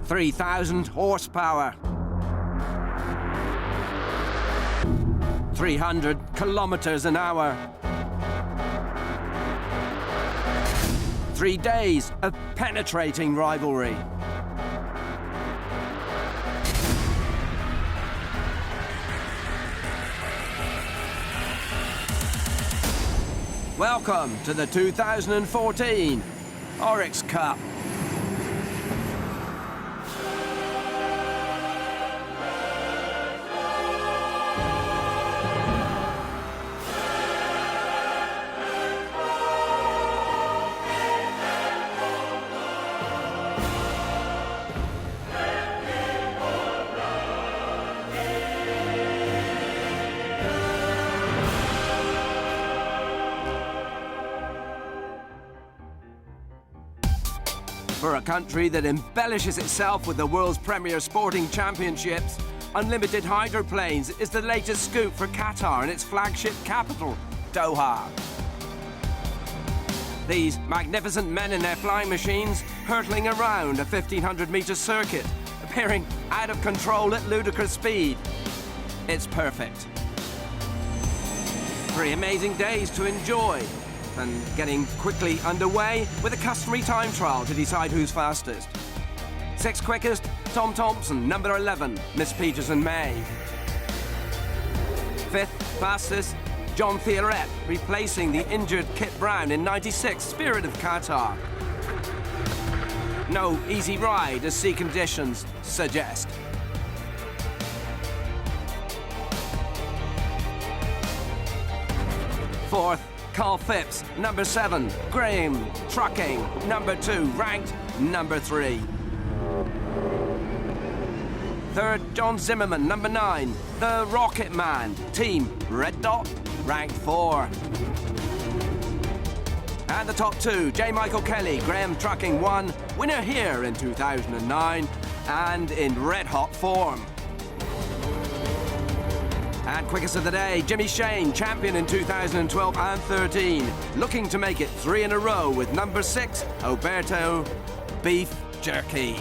3,000 horsepower. 300 kilometers an hour. 3 days of penetrating rivalry. Welcome to the 2014 Oryx Cup. For a country that embellishes itself with the world's premier sporting championships, unlimited hydroplanes is the latest scoop for Qatar and its flagship capital, Doha. These magnificent men in their flying machines hurtling around a 1,500-meter circuit, appearing out of control at ludicrous speed. It's perfect. 3 amazing days to enjoy, and getting quickly underway with a customary time trial to decide who's fastest. 6th quickest, Tom Thompson, number 11, Miss Peterson-May. 5th fastest, John Theoret, replacing the injured Kit Brown in '96, Spirit of Qatar. No easy ride, as sea conditions suggest. 4th, Carl Phipps, number 7, Graham Trucking, number 2, ranked number 3. 3rd, John Zimmerman, number 9, the Rocket Man, Team Red Dot, ranked 4. And the top 2, J. Michael Kelly, Graham Trucking 1, winner here in 2009, and in red-hot form. And quickest of the day, Jimmy Shane, champion in 2012 and 13, looking to make it 3 in a row with number 6, Alberto Beef Jerky.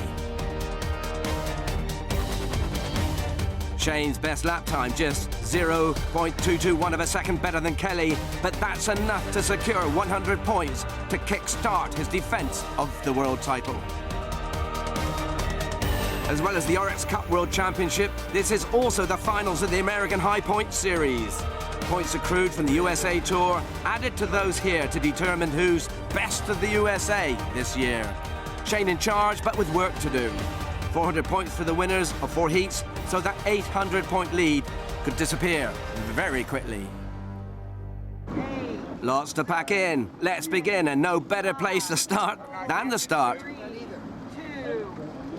Shane's best lap time, just 0.221 of a second better than Kelly, but that's enough to secure 100 points to kick-start his defence of the world title. As well as the Oryx Cup World Championship, this is also the finals of the American High Point Series. Points accrued from the USA Tour added to those here to determine who's best of the USA this year. Shane in charge, but with work to do. 400 points for the winners of 4 heats, so that 800-point lead could disappear very quickly. Lots to pack in. Let's begin, and no better place to start than the start. 3, 2,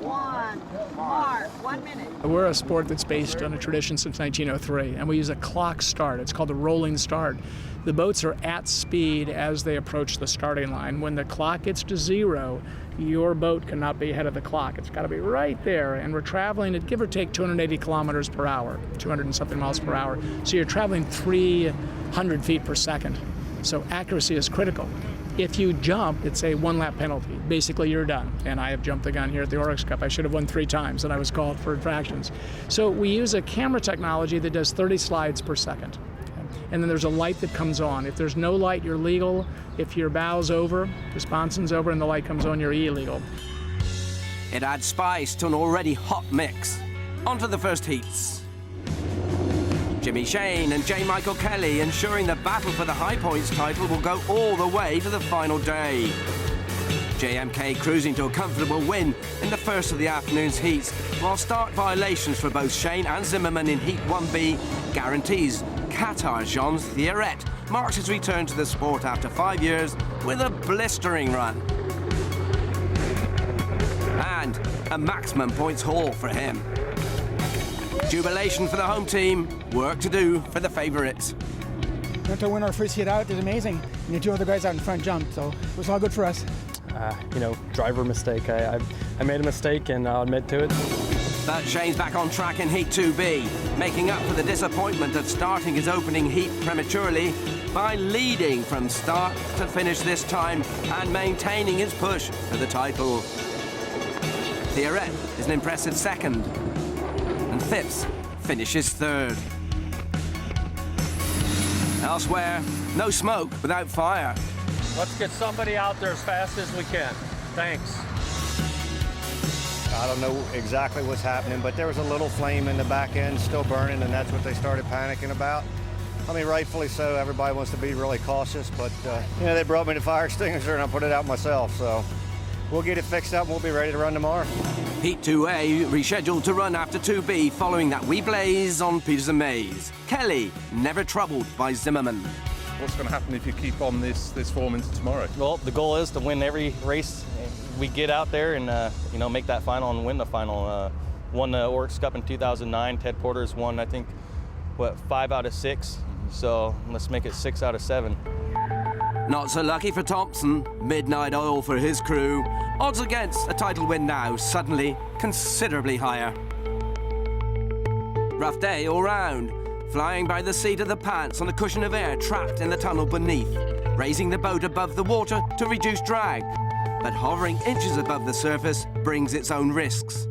1, mark, 1 minute. We're a sport that's based on a tradition since 1903, and we use a clock start. It's called a rolling start. The boats are at speed as they approach the starting line. When the clock gets to 0, your boat cannot be ahead of the clock. It's got to be right there, and we're traveling at give or take 280 kilometers per hour, 200 and something miles per hour. So you're traveling 300 feet per second. So accuracy is critical. If you jump, it's a 1-lap penalty. Basically, you're done. And I have jumped the gun here at the Oryx Cup. I should have won 3 times, and I was called for infractions. So we use a camera technology that does 30 slides per second. And then there's a light that comes on. If there's no light, you're legal. If your bow's over, the sponson's over, and the light comes on, you're illegal. It adds spice to an already hot mix. On to the first heats. Jimmy Shane and J. Michael Kelly ensuring the battle for the High Points title will go all the way to the final day. JMK cruising to a comfortable win in the first of the afternoon's heats, while start violations for both Shane and Zimmerman in Heat 1B guarantees Qatar's Jean Theoret marks his return to the sport after 5 years with a blistering run. And a maximum points haul for him. Jubilation for the home team, work to do for the favourites. To win our first heat out is amazing. And the 2 other guys out in front jumped, so it was all good for us. Driver mistake. I made a mistake and I'll admit to it. But Shane's back on track in Heat 2B, making up for the disappointment of starting his opening heat prematurely by leading from start to finish this time and maintaining his push for the title. Thierret is an impressive second. And Phipps finishes third. Elsewhere, no smoke without fire. Let's get somebody out there as fast as we can. Thanks. I don't know exactly what's happening, but there was a little flame in the back end still burning, and that's what they started panicking about. I mean, rightfully so. Everybody wants to be really cautious, but you know, they brought me the fire extinguisher and I put it out myself, so we'll get it fixed up and we'll be ready to run tomorrow. Heat 2A rescheduled to run after 2B following that wee blaze on Peterson Maze. Kelly never troubled by Zimmerman. What's going to happen if you keep on this form into tomorrow? Well, the goal is to win every race we get out there and you know, make that final and win the final. Won the Oryx Cup in 2009. Ted Porter's won, I think, what, 5 out of 6. So let's make it 6 out of 7. Not so lucky for Thompson. Midnight oil for his crew. Odds against a title win now suddenly considerably higher. Rough day all round. Flying by the seat of the pants on a cushion of air trapped in the tunnel beneath. Raising the boat above the water to reduce drag. But hovering inches above the surface brings its own risks.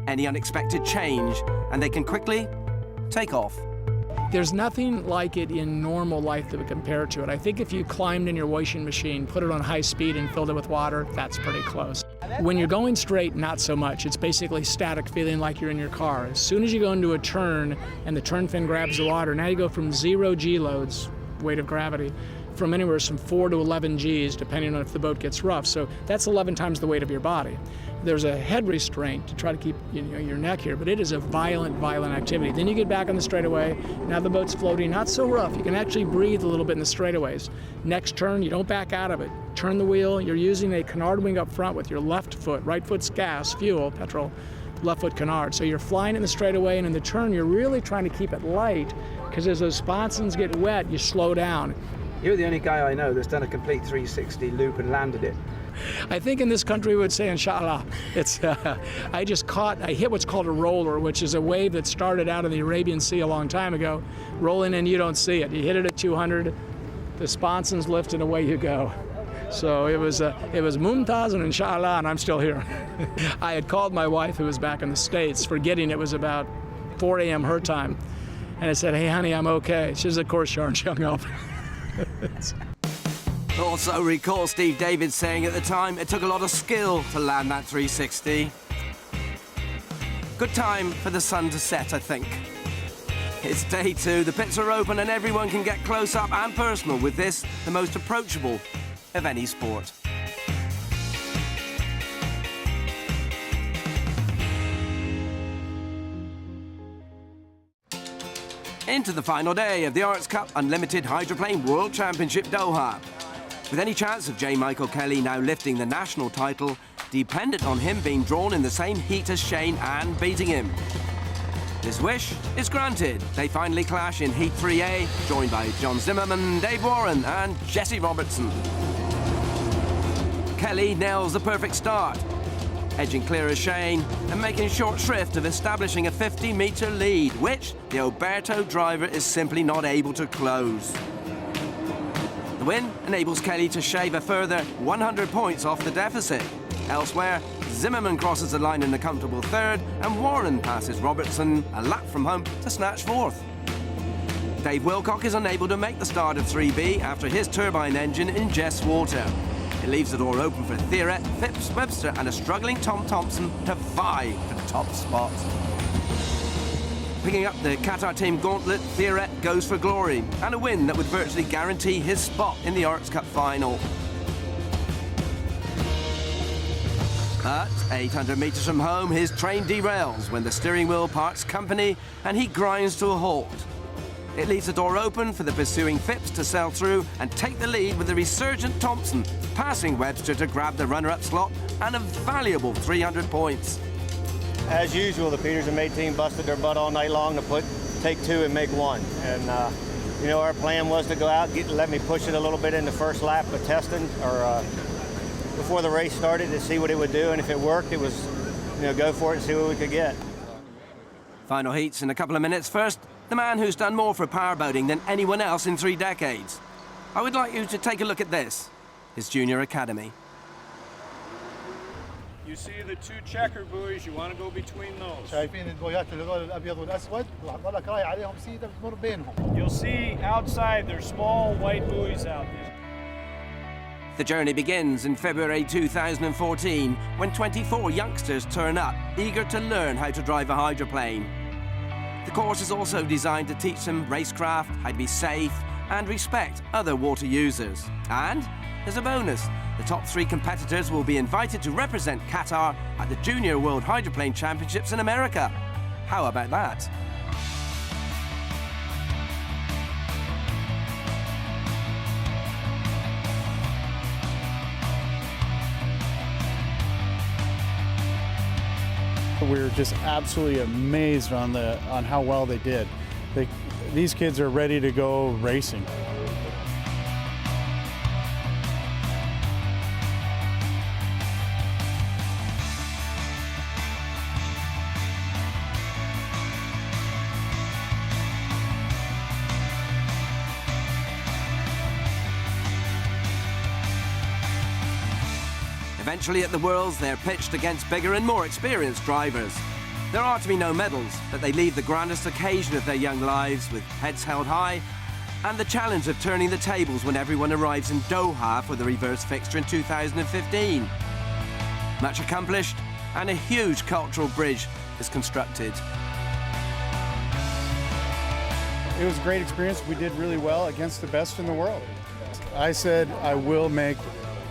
Any unexpected change, and they can quickly take off. There's nothing like it in normal life that would compare to it. I think if you climbed in your washing machine, put it on high speed and filled it with water, that's pretty close. When you're going straight, not so much. It's basically static, feeling like you're in your car. As soon as you go into a turn and the turn fin grabs the water, now you go from 0 G loads, weight of gravity, from anywhere from 4 to 11 Gs, depending on if the boat gets rough. So that's 11 times the weight of your body. There's a head restraint to try to keep your neck here, but it is a violent activity. Then you get back on the straightaway. Now the boat's floating, not so rough. You can actually breathe a little bit in the straightaways. Next turn, you don't back out of it. Turn the wheel. You're using a canard wing up front with your left foot. Right foot's gas, fuel, petrol. Left foot canard. So you're flying in the straightaway, and in the turn, you're really trying to keep it light, because as those sponsons get wet, you slow down. You're the only guy I know that's done a complete 360 loop and landed it. I think in this country we would say inshallah. It's I hit what's called a roller, which is a wave that started out in the Arabian Sea a long time ago. Rolling in, you don't see it. You hit it at 200, the sponsons lift and away you go. So it was Mumtaz and inshallah, and I'm still here. I had called my wife, who was back in the States, forgetting it was about 4 a.m. her time, and I said, "Hey honey, I'm okay." She says, "Of course you are," and she hung up. Also recall Steve Davis saying at the time it took a lot of skill to land that 360. Good time for the sun to set, I think. It's day 2, the pits are open and everyone can get close up and personal with this, the most approachable of any sport. Into the final day of the Oryx Cup Unlimited Hydroplane World Championship Doha. With any chance of J. Michael Kelly now lifting the national title dependent on him being drawn in the same heat as Shane and beating him. His wish is granted. They finally clash in Heat 3A, joined by John Zimmerman, Dave Warren and Jesse Robertson. Kelly nails the perfect start, edging clear of Shane and making short shrift of establishing a 50-metre lead, which the Alberto driver is simply not able to close. The win enables Kelly to shave a further 100 points off the deficit. Elsewhere, Zimmerman crosses the line in a comfortable third, and Warren passes Robertson a lap from home to snatch fourth. Dave Wilcock is unable to make the start of 3B after his turbine engine ingests water. It leaves the door open for Thierret, Phipps, Webster and a struggling Tom Thompson to vie for the top spot. Picking up the Qatar team gauntlet, Thierret goes for glory and a win that would virtually guarantee his spot in the Oryx Cup final. But 800 metres from home, his train derails when the steering wheel parts company and he grinds to a halt. It leaves the door open for the pursuing Phipps to sail through and take the lead with the resurgent Thompson, passing Webster to grab the runner-up slot and a valuable 300 points. As usual, the Peterson May team busted their butt all night long to take 2 and make 1. And you know, our plan was to go out, let me push it a little bit in the first lap of testing, or before the race started, to see what it would do. And if it worked, it was, you know, go for it and see what we could get. Final heats in a couple of minutes. First, the man who's done more for powerboating than anyone else in 3 decades. I would like you to take a look at this, his junior academy. You see the two checker buoys, you want to go between those. شايفين البويات اللي هو الابيض والاسود وحط راي عليهم سيده بتمر بينهم. You'll see outside there's small white buoys out there. The journey begins in February 2014 when 24 youngsters turn up, eager to learn how to drive a hydroplane. The course is also designed to teach them racecraft, how to be safe and respect other water users. And there's a bonus. The top 3 competitors will be invited to represent Qatar at the Junior World Hydroplane Championships in America. How about that? We were just absolutely amazed on how well they did. These kids are ready to go racing. Eventually at the Worlds, they're pitched against bigger and more experienced drivers. There are to be no medals, but they lead the grandest occasion of their young lives with heads held high and the challenge of turning the tables when everyone arrives in Doha for the reverse fixture in 2015. Much accomplished and a huge cultural bridge is constructed. It was a great experience. We did really well against the best in the world. I said I will make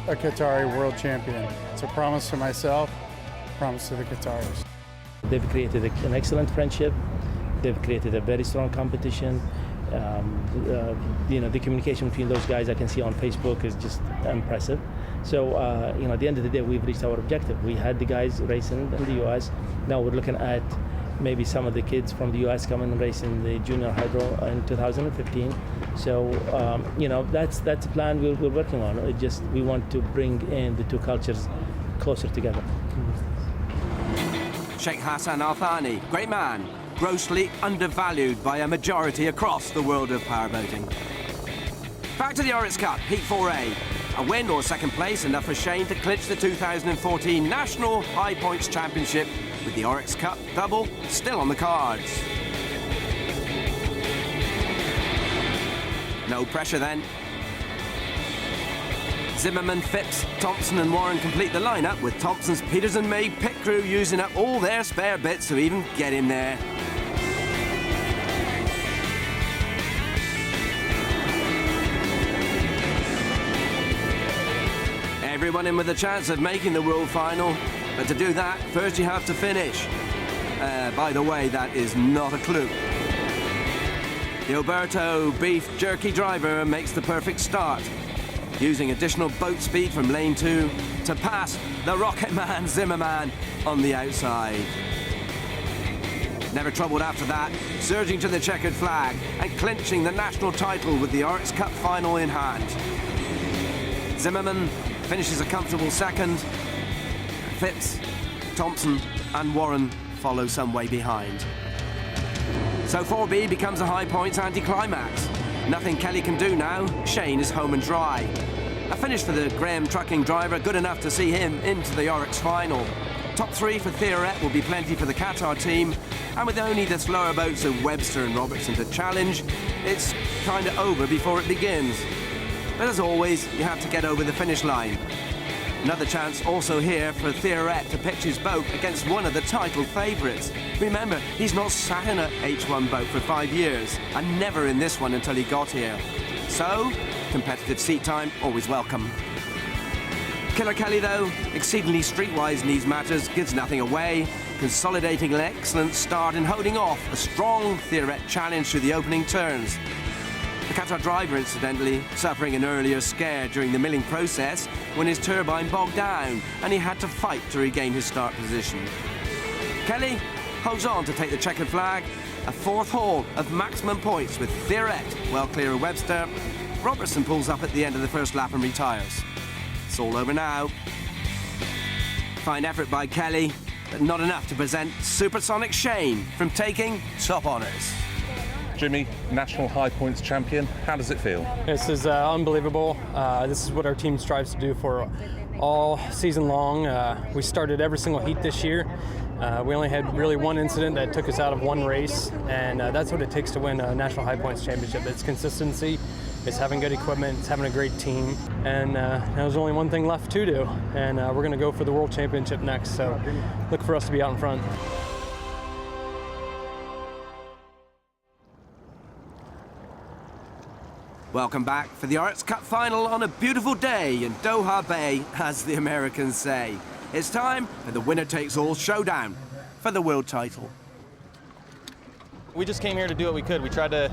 a Qatari world champion. It's a promise to myself, a promise to the Qataris. They've created an excellent friendship. They've created a very strong competition. The communication between those guys I can see on Facebook is just impressive. So, at the end of the day, we've reached our objective. We had the guys racing in the US. Now we're looking at maybe some of the kids from the US coming and racing the junior hydro in 2015. So, that's the plan we're working on. We want to bring in the two cultures closer together. Sheikh Hassan Al Thani, great man, grossly undervalued by a majority across the world of powerboating. Back to the Oryx Cup, Heat 4A. A win or second place enough for Shane to clinch the 2014 National High Points Championship, with the Oryx Cup double still on the cards. No pressure then. Zimmerman, Phipps, Thompson and Warren complete the lineup, with Thompson's Peterson May pit crew using up all their spare bits to even get in there. Everyone in with a chance of making the world final, but to do that, first you have to finish. By the way, that is not a clue. The Alberto beef jerky driver makes the perfect start, using additional boat speed from lane 2 to pass the rocket man Zimmerman on the outside. Never troubled after that, surging to the checkered flag and clinching the national title with the Oryx Cup final in hand. Zimmerman finishes a comfortable second. Phipps, Thompson and Warren follow some way behind. So 4B becomes a high points anticlimax. Nothing Kelly can do now. Shane is home and dry. A finish for the Graham trucking driver, good enough to see him into the Oryx final. Top 3 for Theoret will be plenty for the Qatar team, and with only the slower boats of Webster and Robertson to challenge, it's kind of over before it begins. But as always, you have to get over the finish line. Another chance also here for Theoret to pitch his boat against one of the title favourites. Remember, he's not sat in a H1 boat for 5 years, and never in this one until he got here. So, competitive seat time, always welcome. Killer Kelly, though, exceedingly streetwise in these matters, gives nothing away, consolidating an excellent start and holding off a strong Theoret challenge through the opening turns. The Qatar driver, incidentally, suffering an earlier scare during the milling process when his turbine bogged down and he had to fight to regain his start position. Kelly holds on to take the checkered flag, a 4th haul of maximum points with Theoret well clear of Webster. Robertson pulls up at the end of the first lap and retires. It's all over now. Fine effort by Kelly, but not enough to present Supersonic Shane from taking top honours. Jimmy, National High Points champion, how does it feel? This is unbelievable. This is what our team strives to do for all season long. We started every single heat this year. We only had really one incident that took us out of one race, and that's what it takes to win a National High Points Championship. It's consistency, it's having good equipment, it's having a great team, and there's only one thing left to do, and we're going to go for the World Championship next, so look for us to be out in front. Welcome back for the Oryx Cup final on a beautiful day in Doha Bay, as the Americans say. It's time for the winner-takes-all showdown for the world title. We just came here to do what we could. We tried to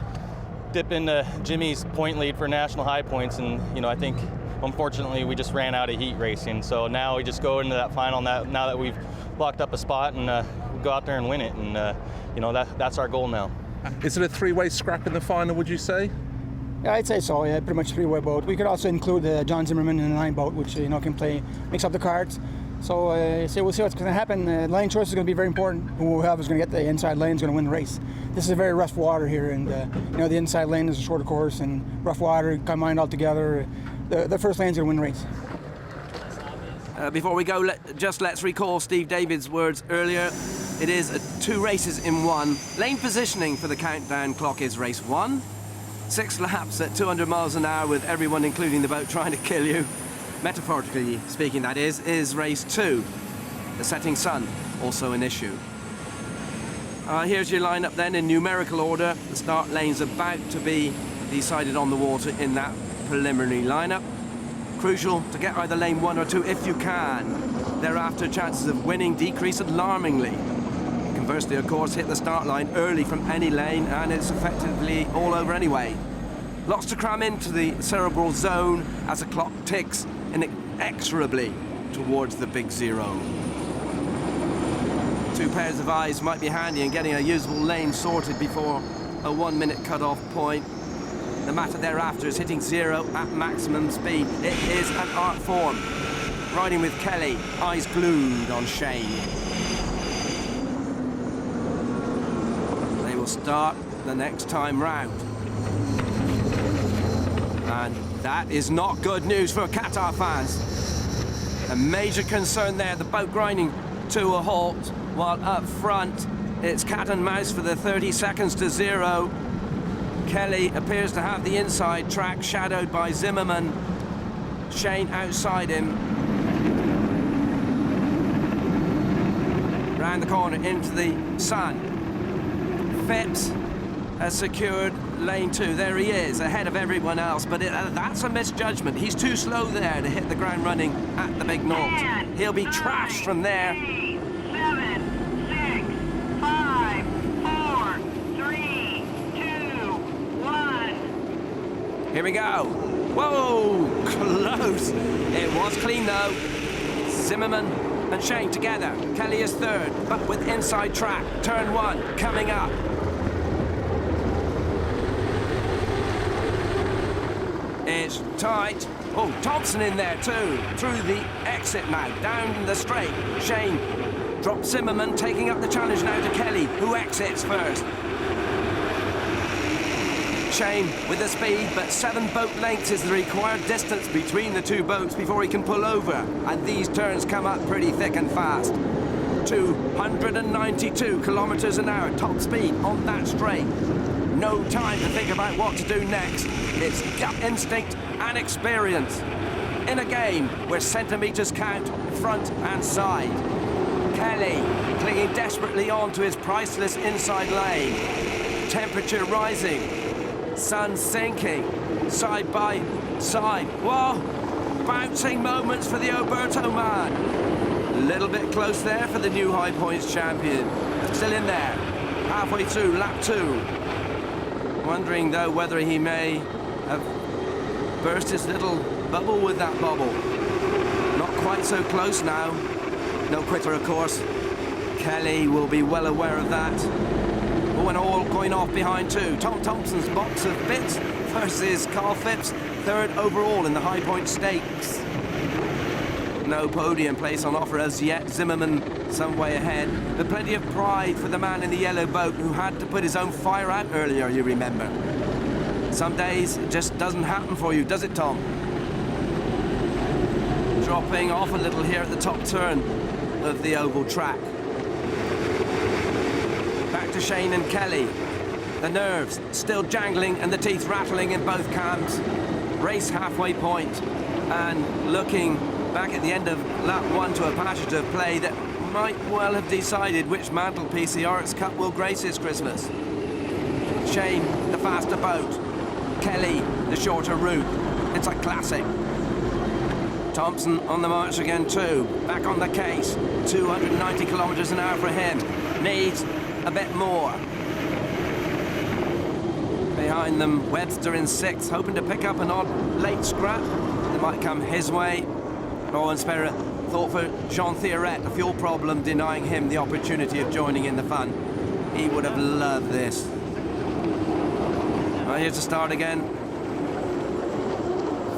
dip into Jimmy's point lead for national high points, and I think unfortunately we just ran out of heat racing. So now we just go into that final now that we've locked up a spot, and go out there and win it. And that's our goal now. Is it a three-way scrap in the final, would you say? Yeah, I'd say so. Yeah, pretty much three-way boat. We could also include John Zimmerman in the line boat, which can mix up the cards. So we'll see what's going to happen. Lane choice is going to be very important. Whoever's going to get the inside lane is going to win the race. This is a very rough water here, and the inside lane is a shorter course, and rough water combined all together. The first lane's going to win the race. Before we go, let's recall Steve David's words earlier. It is 2 races in one. Lane positioning for the countdown clock is race 1. 6 laps at 200 miles an hour with everyone, including the boat, trying to kill you. Metaphorically speaking, that is race 2. The setting sun, also an issue. Here's your lineup then in numerical order. The start lane's about to be decided on the water in that preliminary lineup. Crucial to get either lane 1 or 2 if you can. Thereafter, chances of winning decrease alarmingly. Conversely, of course, hit the start line early from any lane and it's effectively all over anyway. Lots to cram into the cerebral zone as the clock ticks inexorably towards the big 0. 2 pairs of eyes might be handy in getting a usable lane sorted before a 1-minute cut-off point. The matter thereafter is hitting 0 at maximum speed. It is an art form. Riding with Kelly, eyes glued on Shane. They will start the next time round. And that is not good news for Qatar fans. A major concern there, the boat grinding to a halt, while up front it's cat and mouse for the 30 seconds to 0. Kelly appears to have the inside track, shadowed by Zimmerman. Shane outside him. Round the corner into the sun. Phipps has secured lane 2. There he is, ahead of everyone else, but that's a misjudgment. He's too slow there to hit the ground running at the big naught. He'll be trashed from there. 8, 7, 6, 5, 4, 3, 2, 1. Here we go. Whoa, close. It was clean though. Zimmerman and Shane together. Kelly is third, but with inside track. Turn 1 coming up. It's tight. Oh, Thompson in there too. Through the exit now, down the straight. Shane drops Zimmerman, taking up the challenge now to Kelly, who exits first. Shane with the speed, but 7 boat lengths is the required distance between the 2 boats before he can pull over. And these turns come up pretty thick and fast. 292 kilometers an hour, top speed on that straight. No time to think about what to do next. It's gut instinct and experience. In a game where centimeters count front and side. Kelly clinging desperately on to his priceless inside lane. Temperature rising. Sun sinking. Side by side. Whoa! Bouncing moments for the Oberto man. A little bit close there for the new High Points champion. Still in there. Halfway through lap 2. Wondering, though, whether he may have burst his little bubble with that bobble. Not quite so close now. No quitter, of course. Kelly will be well aware of that. Oh, and all going off behind too. Tom Thompson's box of bits versus Carl Phipps, 3rd overall in the High Point Stakes. No podium place on offer as yet. Zimmerman some way ahead, but plenty of pride for the man in the yellow boat who had to put his own fire out earlier, you remember. Some days it just doesn't happen for you, does it, Tom? dropping off a little here at the top turn of the oval track. Back to Shane and Kelly. The nerves still jangling and the teeth rattling in both camps. Race halfway point, and looking back at the end of lap 1 to a passage of play that might well have decided which mantelpiece the Oryx Cup will grace this Christmas. Shane, the faster boat. Kelly, the shorter route. It's a classic. Thompson on the march again too. Back on the case. 290 kilometers an hour for him. Needs a bit more. Behind them, Webster in 6th, hoping to pick up an odd late scrap that might come his way. Owen Sperrer thought for Jean Thioret, a fuel problem denying him the opportunity of joining in the fun. He would have loved this. Well, here's the start again.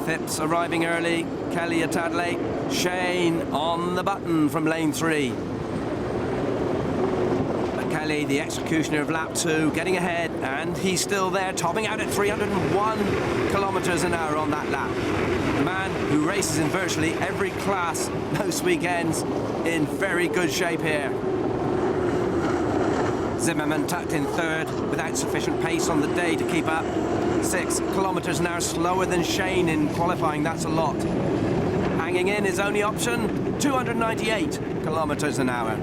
Phipps arriving early, Kelly a tad late, Shane on the button from lane 3. But Kelly, the executioner of lap 2, getting ahead, and he's still there, topping out at 301 kilometers an hour on that lap. The man who races in virtually every class most weekends, in very good shape here. Zimmerman tucked in 3rd without sufficient pace on the day to keep up. 6 kilometers an hour slower than Shane in qualifying, that's a lot. Hanging in his only option, 298 kilometers an hour.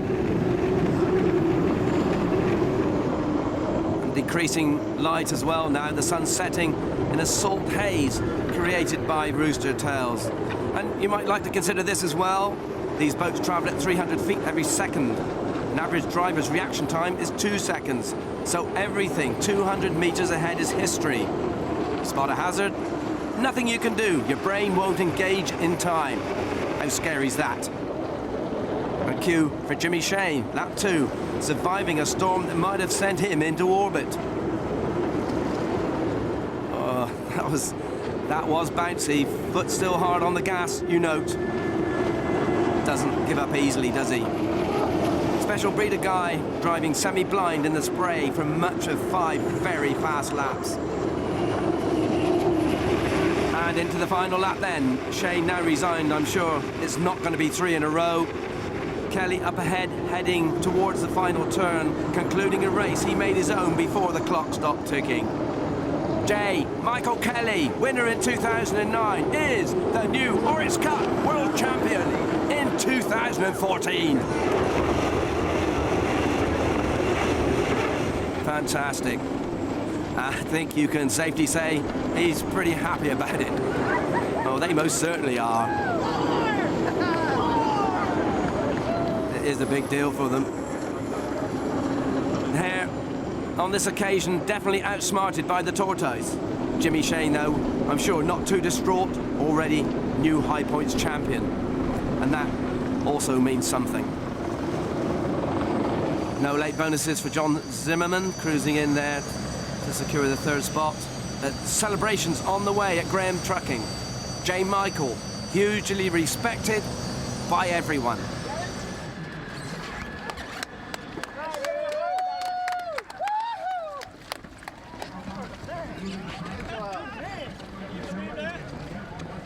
And decreasing light as well now, the sun's setting in a salt haze created by rooster tails. And you might like to consider this as well. These boats travel at 300 feet every second. An average driver's reaction time is 2 seconds. So everything 200 meters ahead is history. Spot a hazard, nothing you can do. Your brain won't engage in time. How scary is that? A cue for Jimmy Shane, lap 2, surviving a storm that might have sent him into orbit. Oh, that was bouncy. Foot still hard on the gas, you note. Doesn't give up easily, does he? Special breed of guy, driving semi-blind in the spray for much of 5 very fast laps. And into the final lap then. Shane now resigned, I'm sure. It's not going to be 3 in a row. Kelly up ahead, heading towards the final turn, concluding a race he made his own before the clock stopped ticking. Michael Kelly, winner in 2009, is the new Oryx Cup World Champion in 2014. Fantastic. I think you can safely say he's pretty happy about it. Oh, they most certainly are. It is a big deal for them. There, on this occasion, definitely outsmarted by the tortoise. Jimmy Shane, though, I'm sure not too distraught, already new High Points champion. And that also means something. No late bonuses for John Zimmerman, cruising in there to secure the 3rd spot. Celebrations on the way at Graham Trucking. J. Michael, hugely respected by everyone.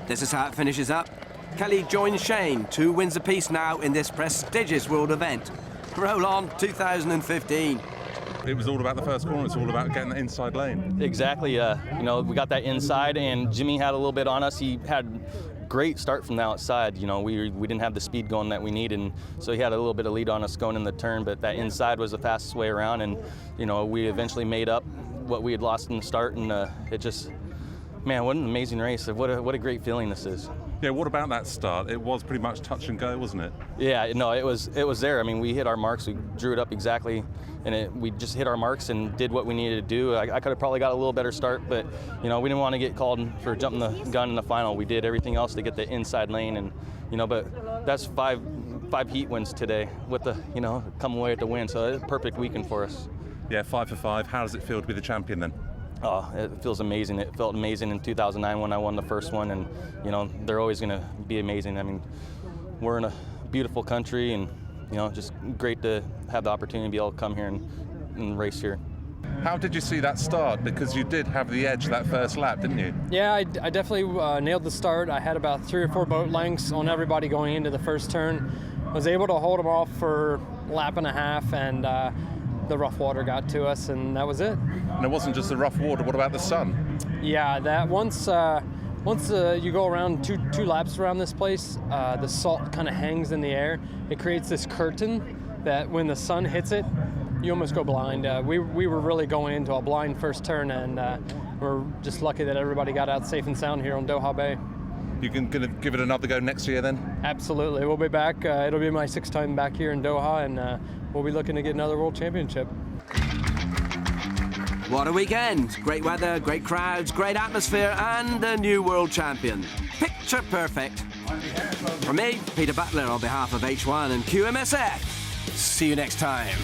This is how it finishes up. Kelly joins Shane, 2 wins apiece now in this prestigious world event. Roll on 2015. It was all about the first corner. It's all about getting the inside lane. Exactly. You know, we got that inside, and Jimmy had a little bit on us. He had great start from the outside. You know, we didn't have the speed going that we needed, and so he had a little bit of lead on us going in the turn. But that inside was the fastest way around, and you know, we eventually made up what we had lost in the start, and it just, man, what an amazing race! What a great feeling this is. Yeah, what about that start? It was pretty much touch and go, wasn't it? Yeah, no, it was there. I mean, we hit our marks, we drew it up exactly, and we just hit our marks and did what we needed to do. I could have probably got a little better start, but you know, we didn't want to get called for jumping the gun in the final. We did everything else to get the inside lane, and you know, but that's five heat wins today with the, you know, come away with the win. So it's a perfect weekend for us. Yeah, 5 for 5. How does it feel to be the champion then? Oh, it feels amazing. It felt amazing in 2009 when I won the first one, and you know, they're always going to be amazing. I mean, we're in a beautiful country, and you know, just great to have the opportunity to be able to come here and race here. How did you see that start? Because you did have the edge that first lap, didn't you? Yeah, I definitely nailed the start. I had about 3 or 4 boat lengths on everybody going into the first turn. Was able to hold them off for a lap and a half, and the rough water got to us, and that was it. And it wasn't just the rough water. What about the sun? Yeah, that once you go around two laps around this place, the salt kind of hangs in the air. It creates this curtain that when the sun hits it, you almost go blind. We were really going into a blind first turn, and we're just lucky that everybody got out safe and sound here on Doha Bay. You can gonna give it another go next year then? Absolutely. We'll be back. It'll be my 6th time back here in Doha, and we'll be looking to get another World Championship. What a weekend. Great weather, great crowds, great atmosphere, and a new world champion. Picture perfect. From me, Peter Butler, on behalf of H1 and QMSF. See you next time.